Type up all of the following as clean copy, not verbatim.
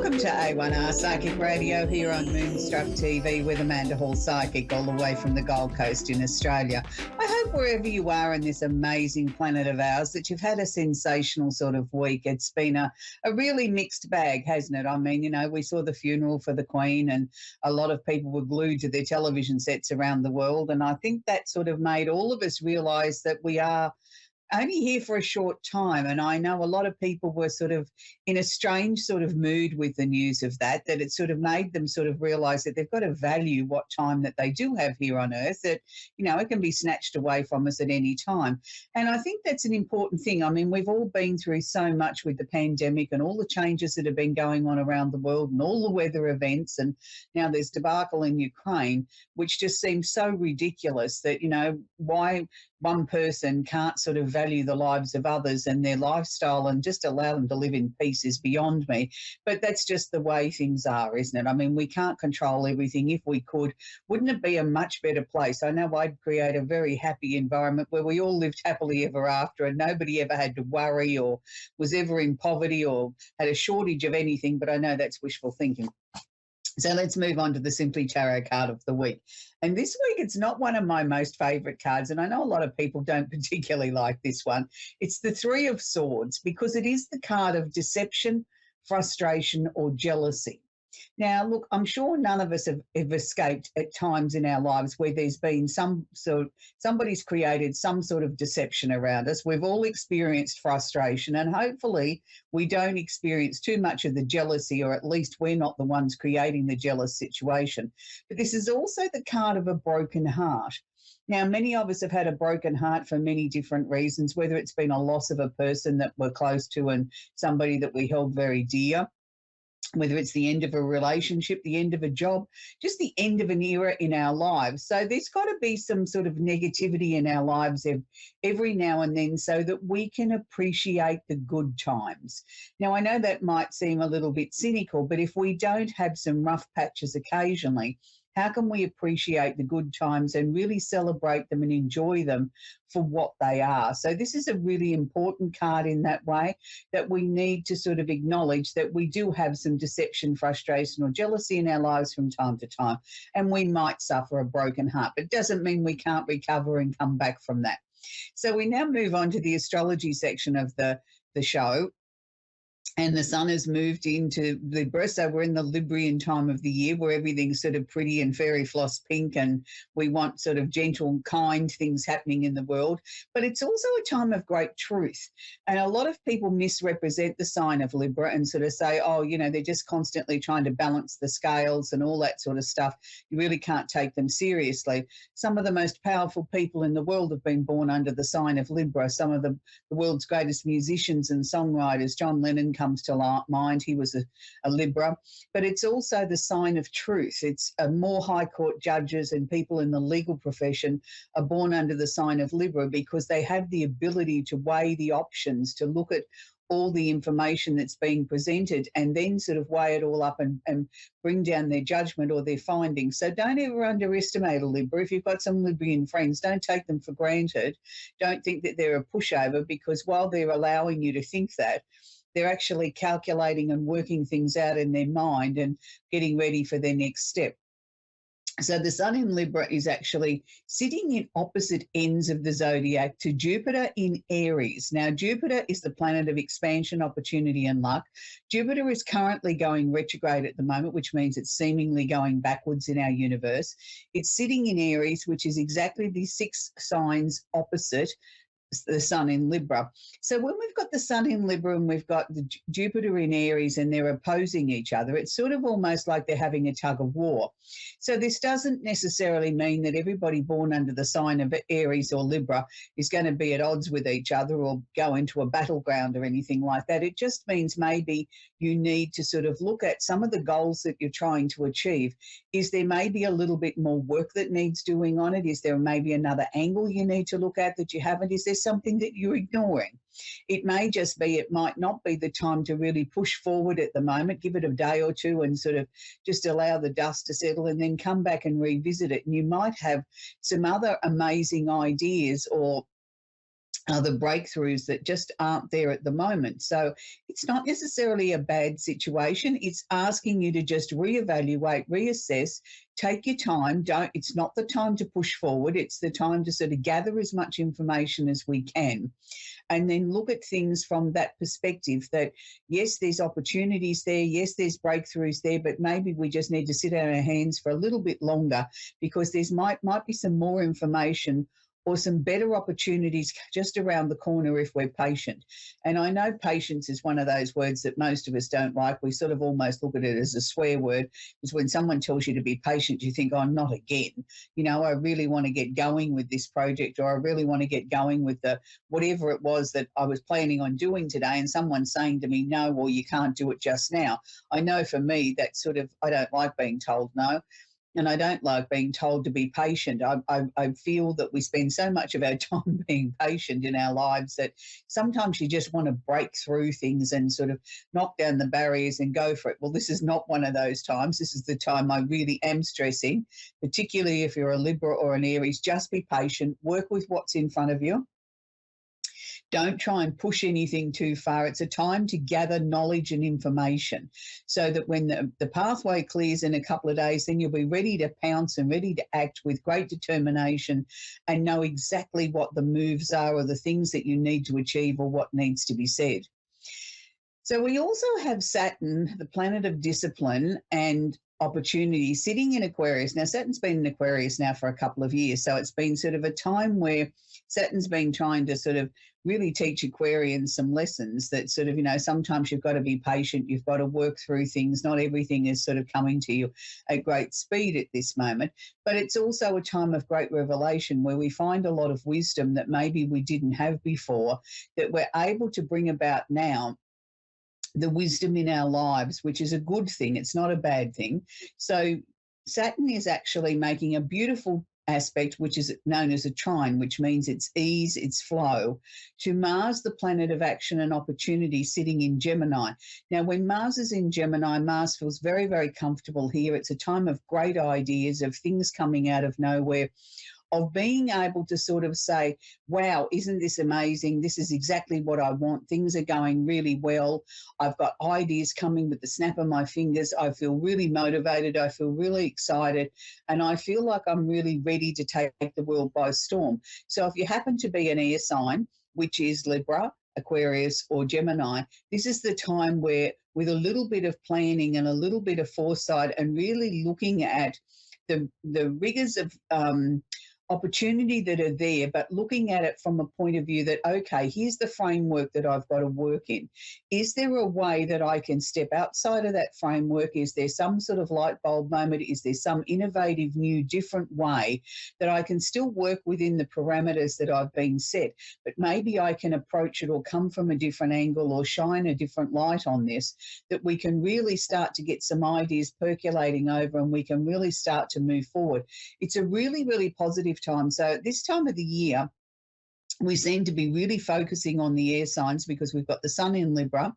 Welcome to A1R Psychic Radio here on Moonstruck TV with Amanda Hall Psychic, all the way from the Gold Coast in Australia. I hope wherever you are in this amazing planet of ours that you've had a sensational sort of week. It's been a really mixed bag, hasn't it? I mean, you know, we saw the funeral for the Queen and a lot of people were glued to their television sets around the world. And I think that sort of made all of us realise that we are only here for a short time. And I know a lot of people were sort of in a strange sort of mood with the news of that it sort of made them sort of realise that they've got to value what time that they do have here on Earth, that, you know, it can be snatched away from us at any time. And I think that's an important thing. I mean, we've all been through so much with the pandemic and all the changes that have been going on around the world and all the weather events. And now there's debacle in Ukraine, which just seems so ridiculous that, you know, why one person can't sort of value the lives of others and their lifestyle and just allow them to live in peace is beyond me. But that's just the way things are, isn't it? I mean, we can't control everything. If we could, wouldn't it be a much better place? I know I'd create a very happy environment where we all lived happily ever after and nobody ever had to worry or was ever in poverty or had a shortage of anything, but I know that's wishful thinking. So let's move on to the Simply Tarot card of the week. And this week, it's not one of my most favourite cards, and I know a lot of people don't particularly like this one. It's the Three of Swords because it is the card of deception, frustration, or jealousy. Now, look, I'm sure none of us have escaped at times in our lives where there's been somebody's created some sort of deception around us. We've all experienced frustration, and hopefully we don't experience too much of the jealousy, or at least we're not the ones creating the jealous situation. But this is also the card of a broken heart. Now, many of us have had a broken heart for many different reasons, whether it's been a loss of a person that we're close to and somebody that we held very dear, whether it's the end of a relationship, the end of a job, just the end of an era in our lives. So there's got to be some sort of negativity in our lives every now and then so that we can appreciate the good times. Now, I know that might seem a little bit cynical, but if we don't have some rough patches occasionally, how can we appreciate the good times and really celebrate them and enjoy them for what they are? So this is a really important card in that way, that we need to sort of acknowledge that we do have some deception, frustration, or jealousy in our lives from time to time, and we might suffer a broken heart, but it doesn't mean we can't recover and come back from that. So we now move on to the astrology section of the show. And the sun has moved into Libra, so we're in the Librian time of the year where everything's sort of pretty and fairy floss pink and we want sort of gentle, kind things happening in the world. But it's also a time of great truth. And a lot of people misrepresent the sign of Libra and sort of say, oh, you know, they're just constantly trying to balance the scales and all that sort of stuff. You really can't take them seriously. Some of the most powerful people in the world have been born under the sign of Libra. Some of the world's greatest musicians and songwriters, John Lennon comes to mind. He was a Libra, but it's also the sign of truth. It's more high court judges and people in the legal profession are born under the sign of Libra because they have the ability to weigh the options, to look at all the information that's being presented and then sort of weigh it all up and bring down their judgment or their findings. So don't ever underestimate a Libra. If you've got some Librian friends, don't take them for granted. Don't think that they're a pushover, because while they're allowing you to think that, they're actually calculating and working things out in their mind and getting ready for their next step. So the sun in Libra is actually sitting in opposite ends of the zodiac to Jupiter in Aries. Now, Jupiter is the planet of expansion, opportunity, and luck. Jupiter is currently going retrograde at the moment, which means it's seemingly going backwards in our universe. It's sitting in Aries, which is exactly the 6 signs opposite the sun in Libra. So when we've got the sun in Libra and we've got the Jupiter in Aries and they're opposing each other, it's sort of almost like they're having a tug of war. So this doesn't necessarily mean that everybody born under the sign of Aries or Libra is going to be at odds with each other or go into a battleground or anything like that. It just means maybe you need to sort of look at some of the goals that you're trying to achieve. Is there maybe a little bit more work that needs doing on it? Is there maybe another angle you need to look at that you haven't? Is there something that you're ignoring? It may just be, it might not be the time to really push forward at the moment. Give it a day or two and sort of just allow the dust to settle and then come back and revisit it. And you might have some other amazing ideas or are the breakthroughs that just aren't there at the moment. So it's not necessarily a bad situation. It's asking you to just reevaluate, reassess, take your time. It's not the time to push forward. It's the time to sort of gather as much information as we can and then look at things from that perspective that, yes, there's opportunities there. Yes, there's breakthroughs there, but maybe we just need to sit on our hands for a little bit longer because there's might be some more information or some better opportunities just around the corner if we're patient. And I know patience is one of those words that most of us don't like. We sort of almost look at it as a swear word, because when someone tells you to be patient, you think, oh, not again. You know, I really want to get going with this project, or I really want to get going with the whatever it was that I was planning on doing today, and someone's saying to me, no, well, you can't do it just now. I know for me, that sort of, I don't like being told no. And I don't like being told to be patient. I feel that we spend so much of our time being patient in our lives that sometimes you just want to break through things and sort of knock down the barriers and go for it. Well, this is not one of those times. This is the time I really am stressing, particularly if you're a Libra or an Aries. Just be patient, work with what's in front of you. Don't try and push anything too far. It's a time to gather knowledge and information so that when the pathway clears in a couple of days, then you'll be ready to pounce and ready to act with great determination and know exactly what the moves are or the things that you need to achieve or what needs to be said. So we also have Saturn, the planet of discipline and opportunity, sitting in Aquarius. Now, Saturn's been in Aquarius now for a couple of years, so it's been sort of a time where Saturn's been trying to sort of really teach Aquarians some lessons that sort of, you know, sometimes you've got to be patient, you've got to work through things. Not everything is sort of coming to you at great speed at this moment, but it's also a time of great revelation where we find a lot of wisdom that maybe we didn't have before that we're able to bring about now, the wisdom in our lives, which is a good thing. It's not a bad thing. So Saturn is actually making a beautiful aspect, which is known as a trine, which means it's ease, it's flow, to Mars, the planet of action and opportunity, sitting in Gemini. Now, when Mars is in Gemini, Mars feels very, very comfortable here. It's a time of great ideas, of things coming out of nowhere, of being able to sort of say, wow, isn't this amazing? This is exactly what I want. Things are going really well. I've got ideas coming with the snap of my fingers. I feel really motivated. I feel really excited. And I feel like I'm really ready to take the world by storm. So if you happen to be an air sign, which is Libra, Aquarius, or Gemini, this is the time where, with a little bit of planning and a little bit of foresight and really looking at the rigors of opportunity that are there, but looking at it from a point of view that, okay, here's the framework that I've got to work in. Is there a way that I can step outside of that framework? Is there some sort of light bulb moment? Is there some innovative, new, different way that I can still work within the parameters that I've been set, but maybe I can approach it or come from a different angle or shine a different light on this, that we can really start to get some ideas percolating over and we can really start to move forward. It's a really, really positive time. So at this time of the year, we seem to be really focusing on the air signs because we've got the Sun in Libra,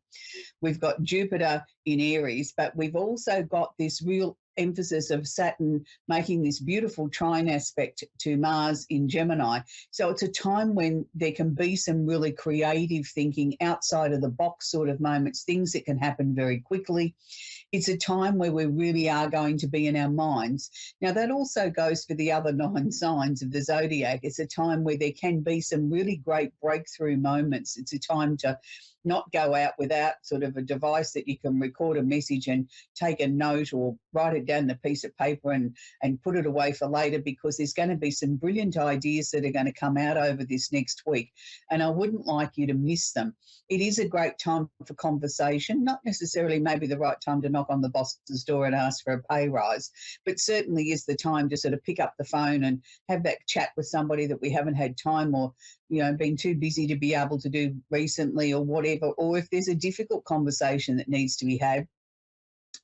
we've got Jupiter in Aries, but we've also got this real emphasis of Saturn making this beautiful trine aspect to Mars in Gemini. So it's a time when there can be some really creative thinking, outside of the box sort of moments, things that can happen very quickly. It's a time where we really are going to be in our minds. Now, that also goes for the other 9 signs of the zodiac. It's a time where there can be some really great breakthrough moments. It's a time to not go out without sort of a device that you can record a message and take a note or write it down on a piece of paper and put it away for later, because there's going to be some brilliant ideas that are going to come out over this next week. And I wouldn't like you to miss them. It is a great time for conversation, not necessarily maybe the right time to knock on the boss's door and ask for a pay rise, but certainly is the time to sort of pick up the phone and have that chat with somebody that we haven't had time or, you know, been too busy to be able to do recently or whatever, or if there's a difficult conversation that needs to be had.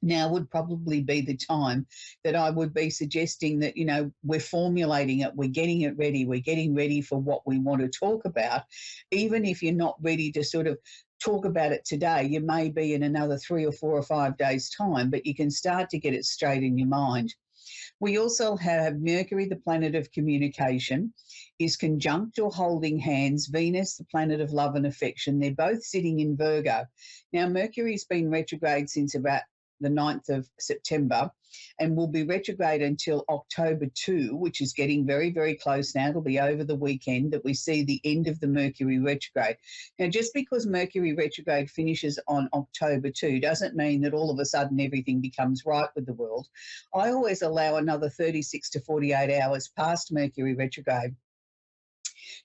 Now would probably be the time that I would be suggesting that, you know, we're formulating it, we're getting it ready, we're getting ready for what we want to talk about. Even if you're not ready to sort of talk about it today, you may be in another 3 or 4 or 5 days' time, but you can start to get it straight in your mind. We also have Mercury, the planet of communication, is conjunct or holding hands, Venus, the planet of love and affection. They're both sitting in Virgo. Now, Mercury's been retrograde since about the 9th of September and will be retrograde until October 2, which is getting very, very close now. It'll be over the weekend that we see the end of the Mercury retrograde. Now, just because Mercury retrograde finishes on October 2 doesn't mean that all of a sudden everything becomes right with the world. I always allow another 36 to 48 hours past Mercury retrograde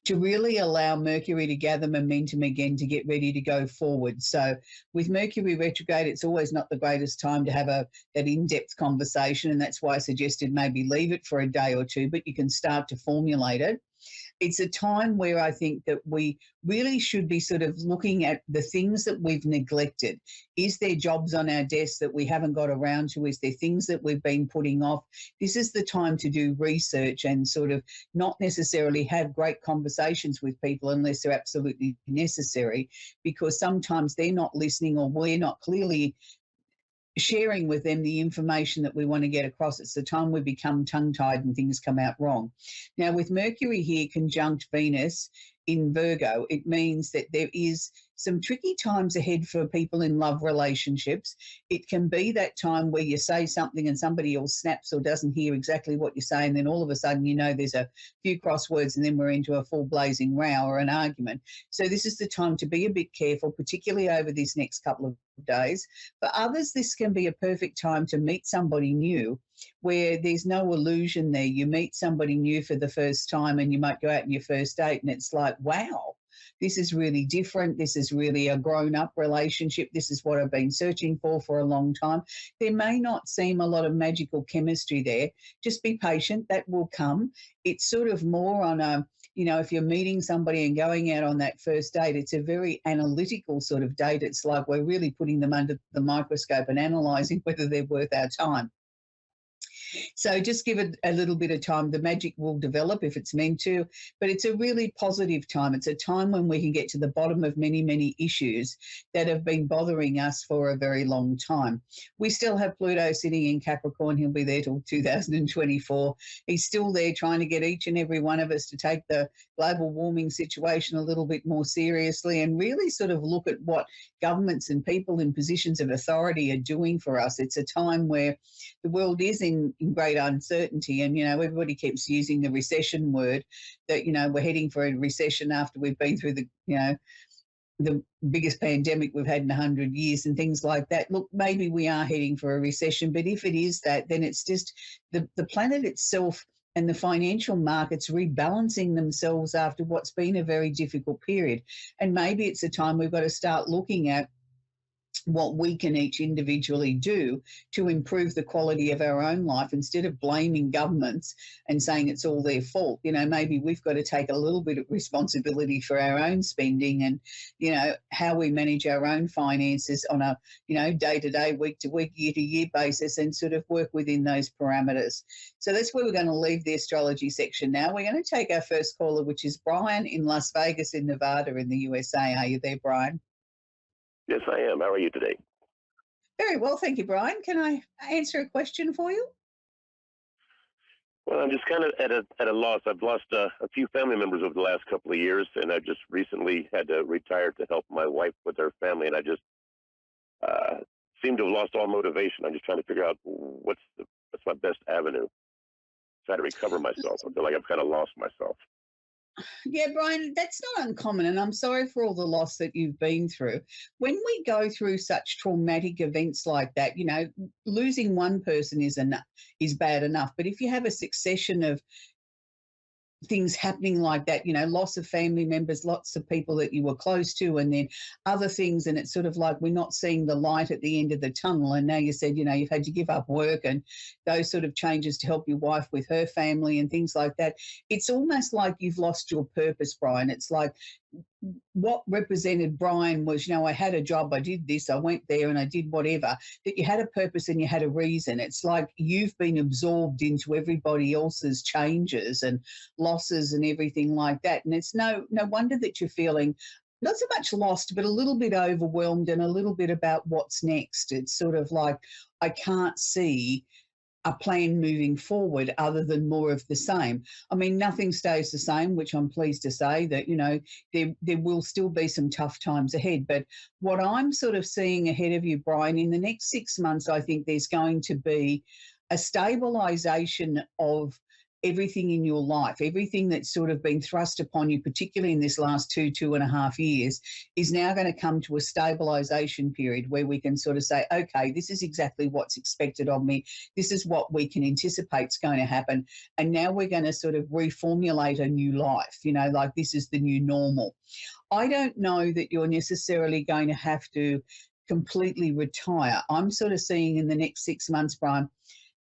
to really allow Mercury to gather momentum again to get ready to go forward. So with Mercury retrograde, it's always not the greatest time to have that in-depth conversation, and that's why I suggested maybe leave it for a day or two, but you can start to formulate it. It's a time where I think that we really should be sort of looking at the things that we've neglected. Is there jobs on our desks that we haven't got around to? Is there things that we've been putting off? This is the time to do research and sort of not necessarily have great conversations with people unless they're absolutely necessary, because sometimes they're not listening or we're not clearly sharing with them the information that we want to get across. It's the time we become tongue-tied and things come out wrong. Now, with Mercury here conjunct Venus in Virgo, it means that there is some tricky times ahead for people in love relationships. It can be that time where you say something and somebody else snaps or doesn't hear exactly what you say, and then all of a sudden there's a few crosswords and then we're into a full blazing row or an argument. So this is the time to be a bit careful, particularly over these next couple of days. For others, this can be a perfect time to meet somebody new where there's no illusion there. You meet somebody new for the first time and you might go out on your first date and it's like, wow, this is really different. This is really a grown-up relationship. This is what I've been searching for a long time. There may not seem a lot of magical chemistry there. Just be patient. That will come. It's sort of more on a, if you're meeting somebody and going out on that first date, it's a very analytical sort of date. It's like we're really putting them under the microscope and analysing whether they're worth our time. So just give it a little bit of time. The magic will develop if it's meant to, but it's a really positive time. It's a time when we can get to the bottom of many, many issues that have been bothering us for a very long time. We still have Pluto sitting in Capricorn. He'll be there till 2024. He's still there trying to get each and every one of us to take the global warming situation a little bit more seriously and really sort of look at what governments and people in positions of authority are doing for us. It's a time where the world is in great uncertainty, and everybody keeps using the recession word, that we're heading for a recession after we've been through the biggest pandemic we've had in 100 years and things like that. Look, maybe we are heading for a recession, but if it is that, then it's just the planet itself and the financial markets rebalancing themselves after what's been a very difficult period. And maybe it's a time we've got to start looking at what we can each individually do to improve the quality of our own life instead of blaming governments and saying it's all their fault. Maybe we've got to take a little bit of responsibility for our own spending and, how we manage our own finances on a, day-to-day, week-to-week, year-to-year basis and sort of work within those parameters. So that's where we're going to leave the astrology section now. We're going to take our first caller, which is Brian in Las Vegas in Nevada in the USA. Are you there, Brian? Yes, I am. How are you today? Very well, thank you, Brian. Can I answer a question for you? Well, I'm just kind of at a loss. I've lost a few family members over the last couple of years, and I just recently had to retire to help my wife with her family, and I just seem to have lost all motivation. I'm just trying to figure out what's my best avenue. Try to recover myself. I feel like I've kind of lost myself. Yeah, Brian, that's not uncommon, and I'm sorry for all the loss that you've been through. When we go through such traumatic events like that, losing one person is bad enough. But if you have a succession of things happening like that, loss of family members, lots of people that you were close to, and then other things, and it's sort of like we're not seeing the light at the end of the tunnel. And now you said, you've had to give up work and those sort of changes to help your wife with her family and things like that. It's almost like you've lost your purpose, Brian. It's like what represented Brian was, I had a job, I did this, I went there and I did whatever, that you had a purpose and you had a reason. It's like you've been absorbed into everybody else's changes and losses and everything like that. And it's no wonder that you're feeling not so much lost, but a little bit overwhelmed and a little bit about what's next. It's sort of like, I can't see a plan moving forward other than more of the same. I mean, nothing stays the same, which I'm pleased to say that, there will still be some tough times ahead. But what I'm sort of seeing ahead of you, Brian, in the next 6 months, I think there's going to be a stabilization of everything in your life, everything that's sort of been thrust upon you, particularly in this last 2.5 years, is now going to come to a stabilization period where we can sort of say, okay, this is exactly what's expected of me. This is what we can anticipate is going to happen. And now we're going to sort of reformulate a new life, like this is the new normal. I don't know that you're necessarily going to have to completely retire. I'm sort of seeing in the next 6 months, Brian,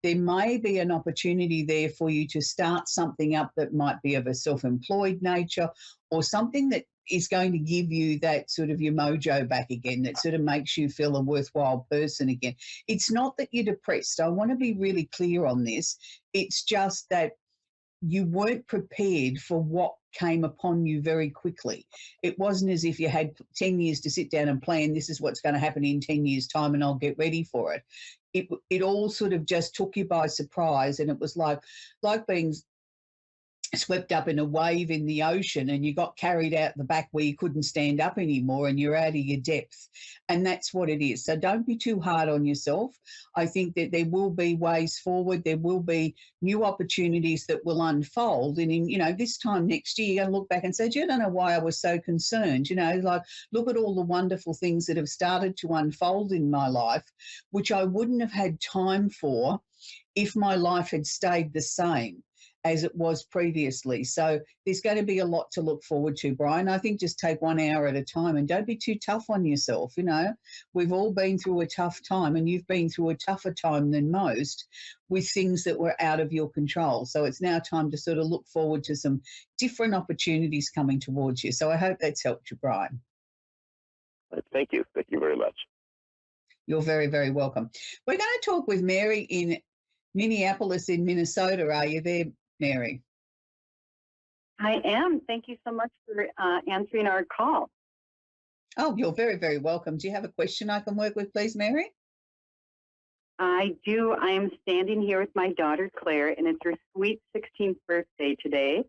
there may be an opportunity there for you to start something up that might be of a self-employed nature or something that is going to give you that sort of your mojo back again, that sort of makes you feel a worthwhile person again. It's not that you're depressed. I want to be really clear on this. It's just that you weren't prepared for what came upon you very quickly. It wasn't as if you had 10 years to sit down and plan, this is what's going to happen in 10 years' time and I'll get ready for it. It all sort of just took you by surprise, and it was like being swept up in a wave in the ocean and you got carried out the back where you couldn't stand up anymore and you're out of your depth. And that's what it is. So don't be too hard on yourself. I think that there will be ways forward. There will be new opportunities that will unfold. And in, this time next year, you're going to look back and say, I don't know why I was so concerned. Like look at all the wonderful things that have started to unfold in my life, which I wouldn't have had time for if my life had stayed the same as it was previously. So there's going to be a lot to look forward to, Brian. I think just take 1 hour at a time and don't be too tough on yourself. We've all been through a tough time, and you've been through a tougher time than most with things that were out of your control. So it's now time to sort of look forward to some different opportunities coming towards you. So I hope that's helped you, Brian. Thank you. Thank you very much. You're very, very welcome. We're going to talk with Mary in Minneapolis in Minnesota. Are you there, Mary? I am. Thank you so much for answering our call. Oh, you're very, very welcome. Do you have a question I can work with, please, Mary? I do. I am standing here with my daughter, Claire, and it's her sweet 16th birthday today.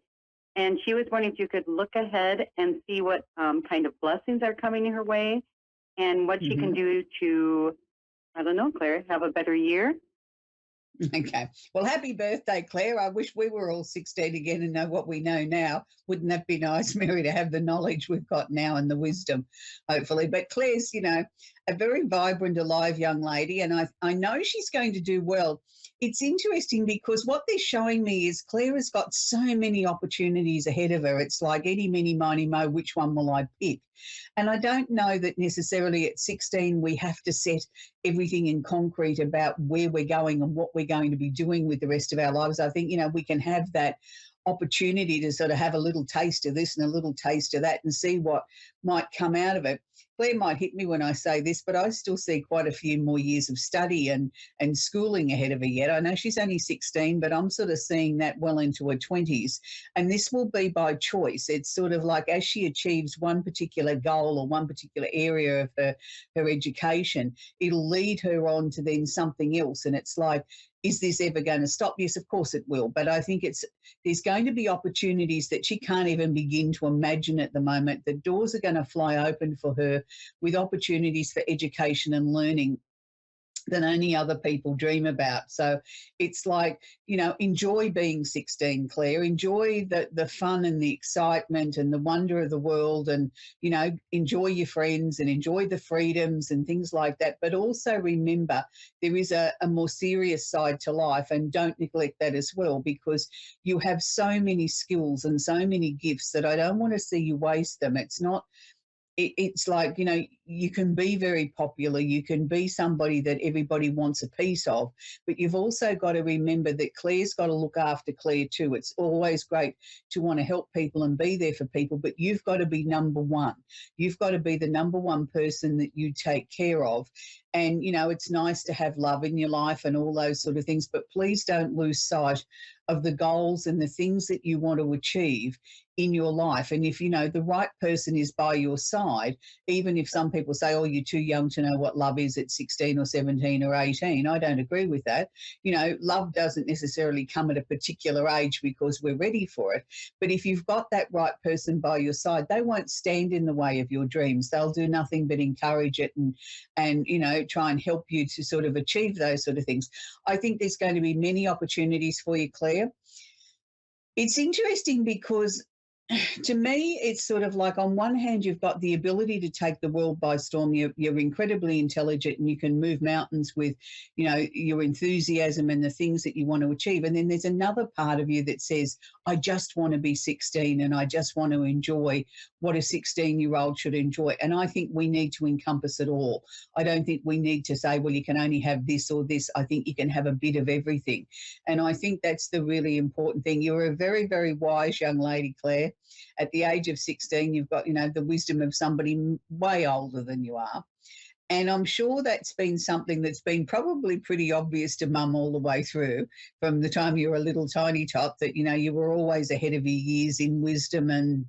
And she was wondering if you could look ahead and see what kind of blessings are coming her way and what she can do to, I don't know, Claire, have a better year. Okay. Well, happy birthday, Claire. I wish we were all 16 again and know what we know now. Wouldn't that be nice, Mary, to have the knowledge we've got now and the wisdom, hopefully. But Claire's, a very vibrant, alive young lady, and I know she's going to do well. It's interesting because what they're showing me is Claire has got so many opportunities ahead of her. It's like any, mini, miny, mo, which one will I pick? And I don't know that necessarily at 16 we have to set everything in concrete about where we're going and what we're going to be doing with the rest of our lives. I think, we can have that opportunity to sort of have a little taste of this and a little taste of that and see what might come out of it. Claire might hit me when I say this, but I still see quite a few more years of study and schooling ahead of her yet. I know she's only 16, but I'm sort of seeing that well into her 20s. And this will be by choice. It's sort of like as she achieves one particular goal or one particular area of her education, it'll lead her on to then something else. And it's like, is this ever going to stop? Yes, of course it will. But I think there's going to be opportunities that she can't even begin to imagine at the moment. The doors are going to fly open for her with opportunities for education and learning than only other people dream about. So it's like, enjoy being 16, Claire. Enjoy the fun and the excitement and the wonder of the world and, enjoy your friends and enjoy the freedoms and things like that. But also remember there is a more serious side to life, and don't neglect that as well, because you have so many skills and so many gifts that I don't want to see you waste them. It's like, you can be very popular, you can be somebody that everybody wants a piece of, but you've also got to remember that Claire's got to look after Claire too. It's always great to want to help people and be there for people, but you've got to be number one. You've got to be the number one person that you take care of. And, it's nice to have love in your life and all those sort of things, but please don't lose sight of the goals and the things that you want to achieve in your life. And if, the right person is by your side, even if some people people say, oh, you're too young to know what love is at 16 or 17 or 18. I don't agree with that. You know, love doesn't necessarily come at a particular age because we're ready for it. But if you've got that right person by your side, they won't stand in the way of your dreams. They'll do nothing but encourage it and you know, try and help you to sort of achieve those sort of things. I think there's going to be many opportunities for you, Claire. It's interesting because to me, it's sort of like on one hand, you've got the ability to take the world by storm. You're incredibly intelligent and you can move mountains with, you know, your enthusiasm and the things that you want to achieve. And then there's another part of you that says, I just want to be 16 and I just want to enjoy what a 16-year-old should enjoy. And I think we need to encompass it all. I don't think we need to say, well, you can only have this or this. I think you can have a bit of everything. And I think that's the really important thing. You're a very, very wise young lady, Claire. At the age of 16, you've got, you know, the wisdom of somebody way older than you are. And I'm sure that's been something that's been probably pretty obvious to Mum all the way through from the time you were a little tiny tot that, you know, you were always ahead of your years in wisdom and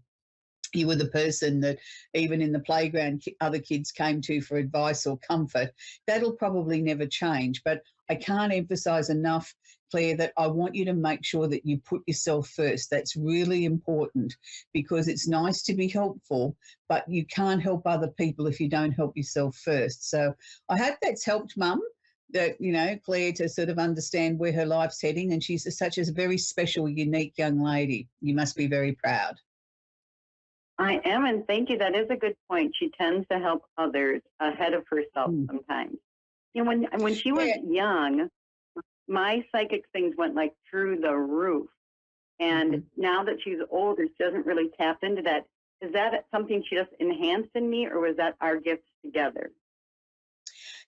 you were the person that even in the playground other kids came to for advice or comfort. That'll probably never change. But I can't emphasise enough, Claire, that I want you to make sure that you put yourself first. That's really important because it's nice to be helpful, but you can't help other people if you don't help yourself first. So I hope that's helped Mum, that, you know, Claire, to sort of understand where her life's heading. And she's such a very special, unique young lady. You must be very proud. I am, and thank you. That is a good point. She tends to help others ahead of herself sometimes. You know, when she was young, my psychic things went like through the roof. And now that she's older, she doesn't really tap into that. Is that something she just enhanced in me, or was that our gifts together?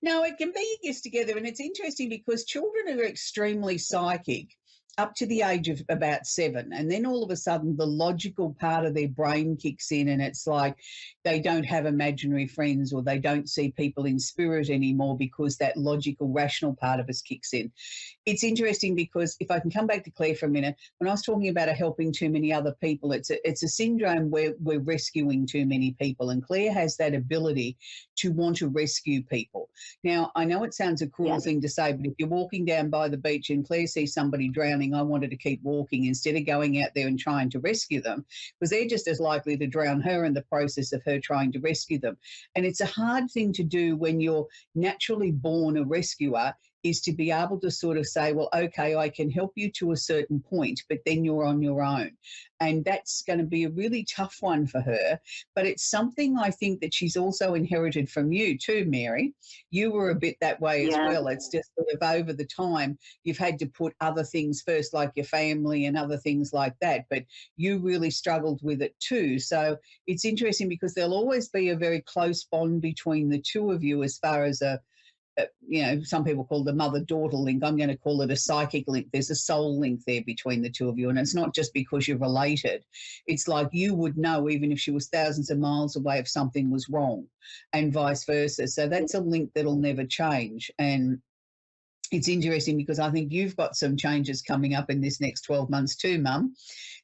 No, it can be gifts together. And it's interesting because children are extremely psychic up to the age of about 7. And then all of a sudden the logical part of their brain kicks in and it's like they don't have imaginary friends or they don't see people in spirit anymore because that logical, rational part of us kicks in. It's interesting because if I can come back to Claire for a minute, when I was talking about helping too many other people, it's a syndrome where we're rescuing too many people. And Claire has that ability to want to rescue people. Now, I know it sounds a cruel thing to say, but if you're walking down by the beach and Claire sees somebody drowning, I wanted to keep walking instead of going out there and trying to rescue them because they're just as likely to drown her in the process of her trying to rescue them. And it's a hard thing to do when you're naturally born a rescuer, is to be able to sort of say, well, okay, I can help you to a certain point, but then you're on your own. And that's going to be a really tough one for her. But it's something I think that she's also inherited from you too, Mary. You were a bit that way as well. It's just sort of over the time you've had to put other things first, like your family and other things like that. But you really struggled with it too. So it's interesting because there'll always be a very close bond between the two of you as far as you know, some people call the mother-daughter link. I'm going to call it a psychic link. There's a soul link there between the two of you. And it's not just because you're related. It's like you would know even if she was thousands of miles away if something was wrong and vice versa. So that's a link that'll never change. And it's interesting because I think you've got some changes coming up in this next 12 months too, Mum,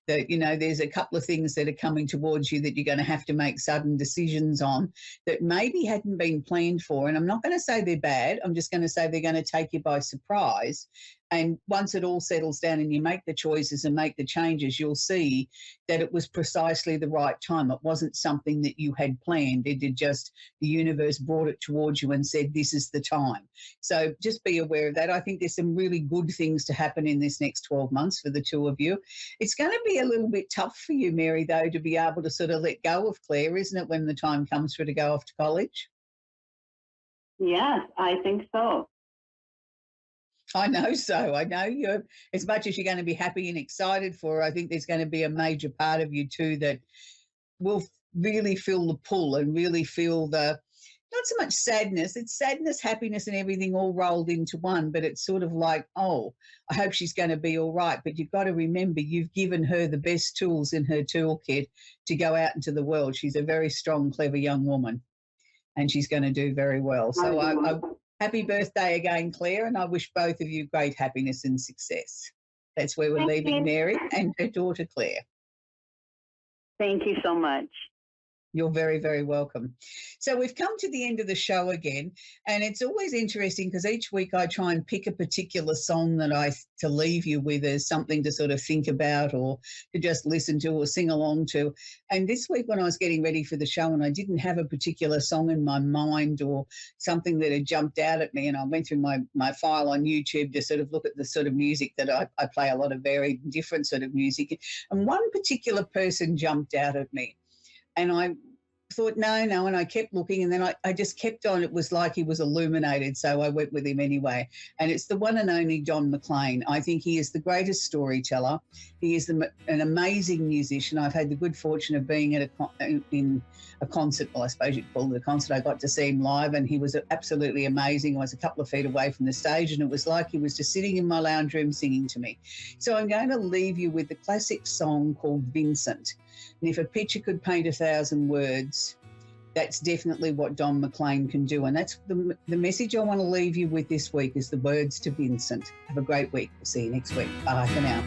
that, you know, there's a couple of things that are coming towards you that you're going to have to make sudden decisions on that maybe hadn't been planned for. And I'm not going to say they're bad. I'm just going to say they're going to take you by surprise. And once it all settles down and you make the choices and make the changes, you'll see that it was precisely the right time. It wasn't something that you had planned. It did just, the universe brought it towards you and said, this is the time. So just be aware of that. I think there's some really good things to happen in this next 12 months for the two of you. It's going to be a little bit tough for you, Mary, though, to be able to sort of let go of Claire, isn't it, when the time comes for her to go off to college? Yes, I think so. I know so. I know you're, as much as you're going to be happy and excited for her, I think there's going to be a major part of you too that will really feel the pull and really feel the, not so much sadness, it's sadness, happiness and everything all rolled into one, but it's sort of like, oh, I hope she's going to be all right. But you've got to remember you've given her the best tools in her toolkit to go out into the world. She's a very strong, clever young woman and she's going to do very well. So I happy birthday again, Claire, and I wish both of you great happiness and success. That's where we're leaving Mary and her daughter, Claire. Thank you so much. You're very, very welcome. So we've come to the end of the show again, and it's always interesting because each week I try and pick a particular song to leave you with as something to sort of think about or to just listen to or sing along to. And this week when I was getting ready for the show and I didn't have a particular song in my mind or something that had jumped out at me, and I went through my file on YouTube to sort of look at the sort of music that I play, a lot of very different sort of music. And one particular person jumped out at me. And I thought, no, and I kept looking, and then I just kept on. It was like he was illuminated, so I went with him anyway. And it's the one and only Don McLean. I think he is the greatest storyteller. He is an amazing musician. I've had the good fortune of being at in a concert, well, I suppose you'd call it a concert. I got to see him live, and he was absolutely amazing. I was a couple of feet away from the stage, and it was like he was just sitting in my lounge room singing to me. So I'm going to leave you with the classic song called Vincent. And if a picture could paint 1,000 words, that's definitely what Don McLean can do. And that's the message I want to leave you with this week is the words to Vincent. Have a great week. We'll see you next week. Bye for now.